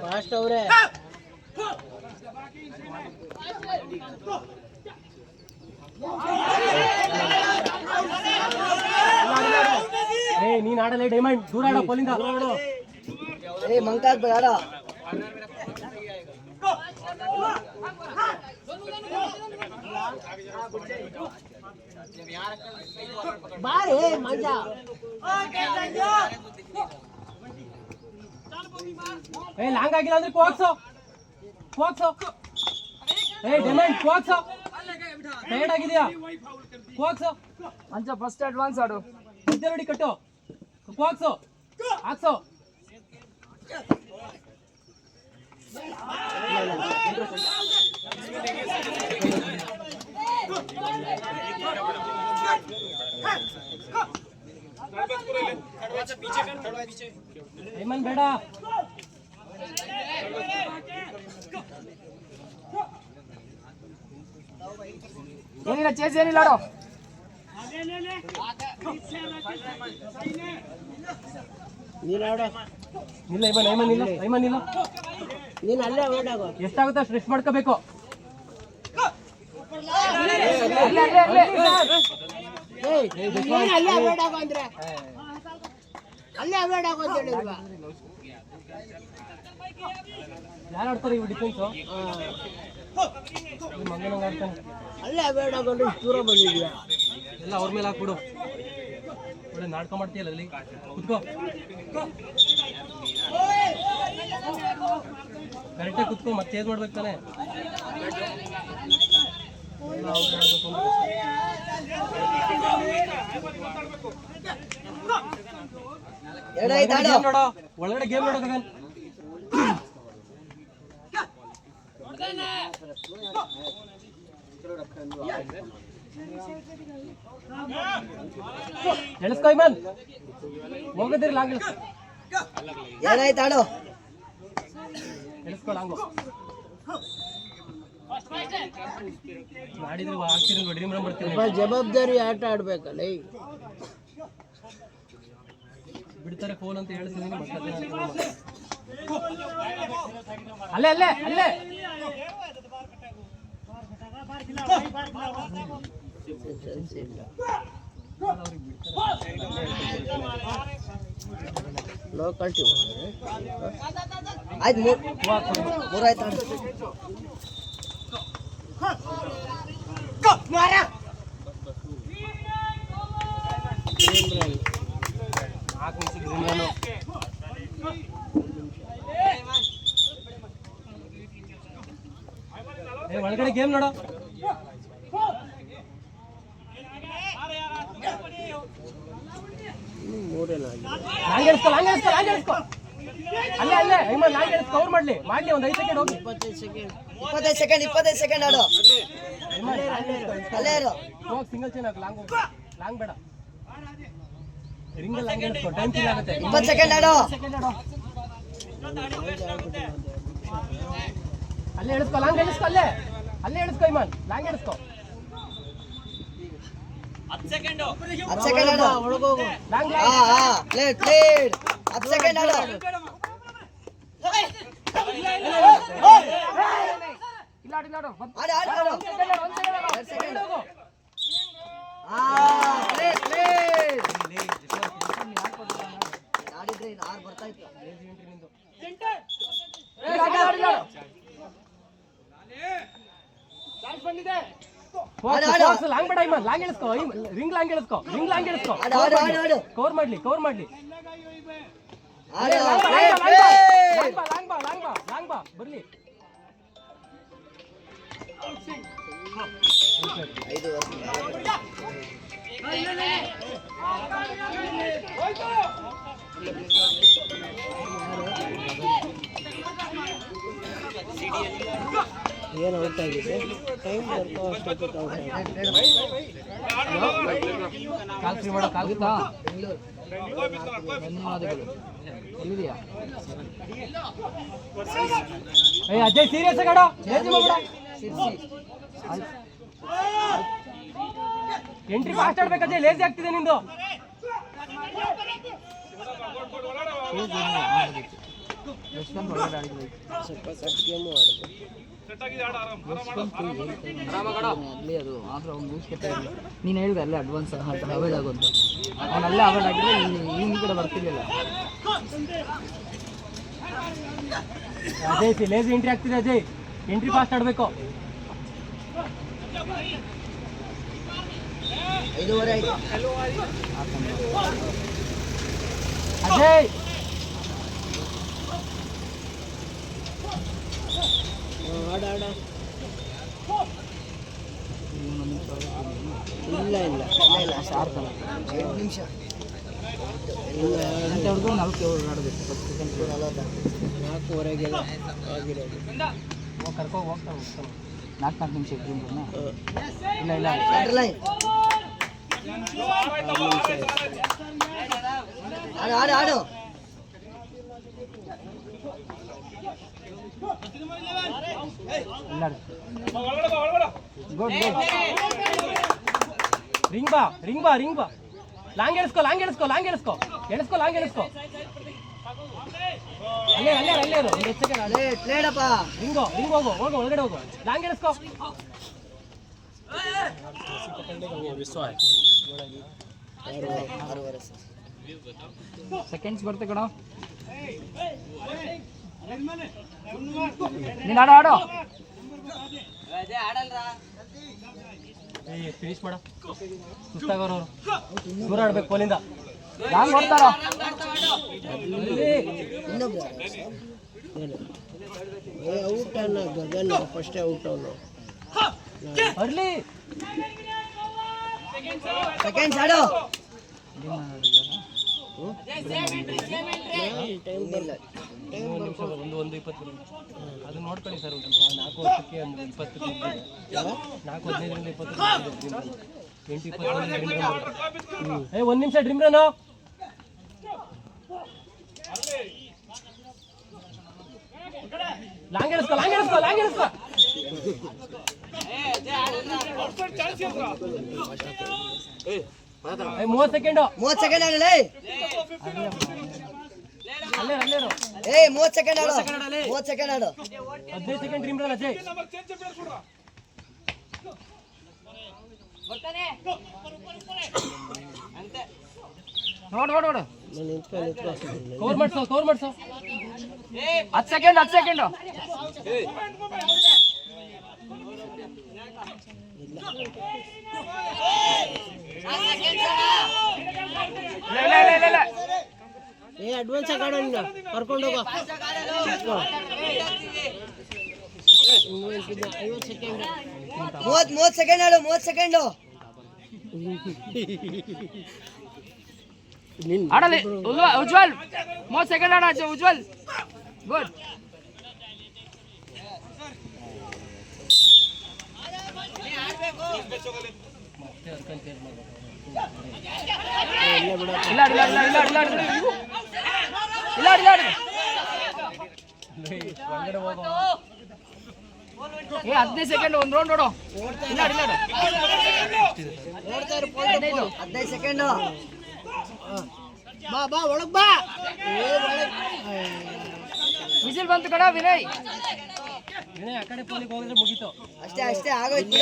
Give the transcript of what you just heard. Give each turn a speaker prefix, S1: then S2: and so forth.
S1: Fast ಅವ್ರೆ
S2: ನೀನ್ ಆಡಲ್ಲ ಡೈಮಂಡ್ ದೂರ ಆಡೋ ಪೋಲಿಂದ
S1: ಮಂಕಾದ್ ಬೇಡ ಬಾರೆ ಮಜಾ
S2: ಲಾಂಗ್ ಆಗಿಲ್ಲ ಅಂದ್ರೆ ಕೋಕ್ಸೋ ಡೈಮಂಡ್ ಕೋಕ್ಸೋ ಟೈರ್ಡ್ ಆಗಿದ್ಯಾ ಕೋಕ್ಸೋ
S1: ಮಂಚ ಫಸ್ಟ್ ಅಡ್ವಾನ್ಸ್ ಆಡು
S2: ಮಧ್ಯ ನೋಡಿ ಕಟ್ಟು ಕೋಕ್ಸೋ ಹಾಕ್ಸೋ ಹೇಮನ್ ಬೇಡ
S1: ಏನಿಲ್ಲ ಚೇಸ್ ಏನಿಲ್ಲ ಆಡೋ
S2: ಇಲ್ಲ ಹೇಮನ್ ಇಲ್ಲ
S1: ನೀನು ಅಲ್ಲೇ ಓಡಾಗೋ
S2: ಎಷ್ಟಾಗುತ್ತೋ ಅಷ್ಟು ರೆಸ್ಟ್ ಮಾಡ್ಕೋಬೇಕು
S1: ಅಲ್ಲೇ ಓಡಾಗೋ ಅಂದ್ರೆ ಅಲ್ಲೇ ಓಡಾಗೋ ಅಂತ ಹೇಳಿಲ್ವಾ
S2: ಯಾರು ಆಡ್ತಾರೆ ಇವು ಡಿಫೆನ್ಸ್ ಮಂಗನಂಗ ಆಡ್ತಾನೆ
S1: ಅಲ್ಲೇ ಓಡಾಗೊಂಡು ಇಷ್ಟು ದೂರ ಬಂದಿದ್ಯಾ
S2: ಎಲ್ಲ ಅವ್ರ ಮೇಲೆ ಹಾಕ್ಬಿಡು ಒಳ್ಳೆ ನಾಡ್ಕೊ ಮಾಡ್ತೀಯಲ್ಲ ಅಲ್ಲಿ ಕುತ್ಕೋ ಕರೆಕ್ಟಾಗಿ ಕುತ್ಕೋ ಮತ್ತೆ ಚೇಂಜ್ ಮಾಡ್ಬೇಕು ತಾನೆ ನೋಡೋ ಒಳಗಡೆ ಗೇಮ್ ನೋಡೋ ಗಗನ್ ಎಳಿಸ್ಕೋ ಇಮನ್ ಹೋಗದಿರಿ ಲಾಂಗ್
S1: ಏನಾಯ್ತು ಆಡು
S2: ಎಳಿಸ್ಕೋ ಲಾಂಗು ಮಾಡಿದ್ರೆ ಆಗ್ತಿರ ರೆಡಿ ಮಾಡ್ಬಿಡ್ತೀನಿ
S1: ಜವಾಬ್ದಾರಿ ಆಟ ಆಡ್ಬೇಕಲ್ಲ
S2: ಬಿಡ್ತಾರೆ ಫೋನ್ ಅಂತ ಹೇಳ್ತಿದ್ದೀನಿ ಮತ್ತೆ ಅಲ್ಲೇ ಅಲ್ಲೇ ಅಲ್ಲೇ
S1: ಲೋಕಲ್ ಟೀಮ್ ಆಯ್ತು ಮೂರಾಯ್ತು
S2: ಒಳಗಡೆ ಗೇಮ್ ನೋಡು ಲಾಂಗ್ ಎಳಿಸ್ಕೊ ಅಲ್ಲೇ ಅಲ್ಲೇ ಐಮನ್ ಲಾಂಗ್ ಎಳಿಸ್ಕೊ ಕವರ್ ಮಾಡ್ಲಿ ಒಂದ್ 5 ಸೆಕೆಂಡ್ ಹೋಗಿ
S1: 25 ಸೆಕೆಂಡ್ ಆಡು ಅಲ್ಲೇ ಇರು
S2: ಹೋಗಿ ಸಿಂಗಲ್ ಚೇನ್ ಹಾಕು ಲಾಂಗ್ ಬೇಡ ರಿಂಗ್ ಲಾಂಗ್ ಎಳಿಸ್ಕೊ ಟೈಮ್ ಕಿಲ್ ಆಗುತ್ತೆ
S1: 20 ಸೆಕೆಂಡ್ ಆಡು
S2: ಅಲ್ಲೇ ಎಳಿಸ್ಕೊ ಲಾಂಗ್ ಎಳಿಸ್ಕೊ ಅಲ್ಲೇ ಎಳಿಸ್ಕೊ ಐಮನ್ ಲಾಂಗ್ ಎಳಿಸ್ಕೊ
S1: 10 ಸೆಕೆಂಡ್ ಆಡು
S2: ಒಳಗೋಗು ಲಾಂಗ್
S1: ಪ್ಲೇಟ್ 10 ಸೆಕೆಂಡ್ ಆಡು
S2: ಲಾಂಗ್ ಬೇಡ ಐಮನ್ ಲಾಂಗ್ ಎಳಿಸ್ಕೊ ರಿಂಗ್ ಲಾಂಗ್ ಎಳಿಸ್ಕೊ ಕವರ್ ಮಾಡ್ಲಿ ಲಾಂಗ್ ಬಾ ಬರ್ಲಿ
S1: 5 ವರ್ಷ ಏನು ಹೋಗ್ತಾ ಇದೆ ಟೈಮ್
S2: ಕಾಲ್ ಫ್ರೀ ಮಾಡೋ ಕಾಲ್ಗುತ್ತಾ
S1: ಧನ್ಯವಾದಗಳು ಎಲ್ಲಿದೆಯಾ
S2: ಅಜಯ್ ಸೀರಿಯಸ್ ಆಗಾಡೋ
S1: ಸಿರ್ಸಿ
S2: ಎಂಟ್ರಿ ಫಾಸ್ಟ್ ಆಡ್ಬೇಕು ಅಜಯ್, ಲೇಜಿ ಆಗ್ತಿದೆ ನಿಂದು.
S3: ನೀನು ಹೇಳಿದೆ ಅಲ್ಲೇ ಅಡ್ವಾನ್ಸ್ ಅವಾಯ್ಡ್ ಆಗು ಅಂತ, ಅವನಲ್ಲೇ ಅವಾಯ್ಡ್ ಆಗಿದ್ರೆ ಈ ಕಡೆ ಬರ್ತಿರ್ಲಿಲ್ಲ.
S2: ಅಜಯ್ ಲೇಜಿ ಎಂಟ್ರಿ ಆಗ್ತಿದೆ ಅಜಯ್, ಎಂಟ್ರಿ ಫಾಸ್ಟ್ ಆಡ್ಬೇಕು.
S1: 5:15 ಆಯ್ತು.
S2: ಅಜಯ್
S1: ಆಡ ಇಲ್ಲ ಅಷ್ಟು ಆಡ್ತಾನೆ. 8 ನಿಮಿಷ
S3: ಗಂಟೆವರೆಗೂ 4 ಆಡಬೇಕು. 10 ಸೆಕೆಂಡ್
S1: 4:15 ಆಗಿರೋದು.
S2: ಕರ್ಕೊ ಹೋಗ್ತಾನೆ
S3: 4 ನಿಮಿಷ ಇಲ್ಲ
S1: ಸೆಂಟರ್ ಲೈನ್ ಆಡು ಆಡು ಆಡು.
S2: ರಿಂಗ್ ಬಾ ರಿಂಗ್ ಬಾ ರಿಂಗ್ ಬಾ. ಲಾಂಗ್ ಎಳಿಸ್ಕೊ ಲಾಂಗ್ ಎಳಿಸ್ಕೊ ಲಾಂಗ್ ಎಳಿಸ್ಕೊ ಎಳಿಸ್ಕೊ ಲಾಂಗ್ ಎಳಿಸ್ಕೊ. ಅಲ್ಲೇ ಅಲ್ಲೇ ಅಲ್ಲೇ ಇರು, ಒಂದು ಸೆಕೆಂಡ್ ಅಲ್ಲೇ
S1: ಪ್ಲೇಡಪ್ಪ.
S2: ರಿಂಗು ರಿಂಗ್ ಹೋಗು ಹೋಗು ಒಳಗಡೆ ಹೋಗು, ಲಾಂಗ್ ಎಳಿಸ್ಕೊ.
S3: ಸೆಕೆಂಡ್ಸ್ ಬರ್ತೆ ಕಣ. ನೀನು ಆಡೋ
S2: ಫಿನಿಶ್ ಮಾಡ. ಸುಸ್ತಾಗೋರು ಅವರು, ದೂರ ಆಡ್ಬೇಕು ಕೋಲಿಂದ.
S3: ಲಾಂಗ್ ಹೊಡ್ತಾರೋ
S1: ಔಟ್ ಅನ್ನ ಗಗನ್ ಫಸ್ಟ್ ಔಟ್ ಅವನು.
S2: ಬರ್ಲಿ
S1: ಸೆಕೆಂಡ್ಸ್ ಆಡು.
S2: ಒಂದು 20 ಅದು ನೋಡ್ಕೊಳ್ಳಿ ಸರ್. ಒಂದು ಸ್ವಲ್ಪ 4:20ಕ್ಕೆ 20 4:15ರಿಂದ 20 8:20 1 ನಿಮಿಷ ಡ್ರೀಮ್ ರನ್. ಲಾಂಗ್ ಎಳಿಸ್ಕೊ ಲಾಂಗ್ ಎಳಿಸ್ಕೊ ಲಾಂಗ್ ಎಳಿಸ್ಕೊ. 30 ಸೆಕೆಂಡ್
S1: ಆಡಲೇ.
S2: ಅಲ್ಲೇ ಅಲ್ಲೇ
S1: 30 ಸೆಕೆಂಡ್ ಆಡು. 30 ಸೆಕೆಂಡ್ ಆಡು.
S2: 15 ಸೆಕೆಂಡ್ ಡ್ರೀಮ್ ರನ್ ಅಜಯ್.
S3: ನೋಡು ನೋಡು ನೋಡು,
S2: ಕವರ್ ಮಾಡ್ಸೋ ಕವರ್ ಮಾಡ್ಸೋ.
S3: 10 ಸೆಕೆಂಡ್ 10 ಸೆಕೆಂಡ್.
S1: ಅಡ್ವಾನ್ಸ್ ಆಡೋ ಕರ್ಕೊಂಡು ಹೋಗೋ. 30 ಸೆಕೆಂಡ್ ಆಡು. 30 ಸೆಕೆಂಡು
S3: ಆಡಲಿ ಉಜ್ವಲ್. 30 ಸೆಕೆಂಡ್ ಆಡ ಉಜ್ವಲ್. ಗುಡ್. ಇಲ್ಲ ಇಲ್ಲ ಇಲ್ಲ ಇಲ್ಲ ಇಲ್ಲ ಇಲ್ಲ ಇಲ್ಲ ಇಲ್ಲ ಇಲ್ಲ. 15 ಸೆಕೆಂಡ್ ಒಂದು ರೌಂಡ್ ನೋಡು. ಇಲ್ಲ ಇಲ್ಲ
S1: 15 ಸೆಕೆಂಡ್. ಬಾ ಬಾ ಒಳಗ್ ಬಾ.
S3: ವಿಸಿಲ್ ಬಂತು ಕಣ ವಿನಯ್.
S2: ಆ ಕಡೆ ಪೋಲಿಗೆ ಹೋಗಿದ್ರೆ ಮುಗೀತು.
S1: ಅಷ್ಟೇ ಆಗೋಯ್ತು.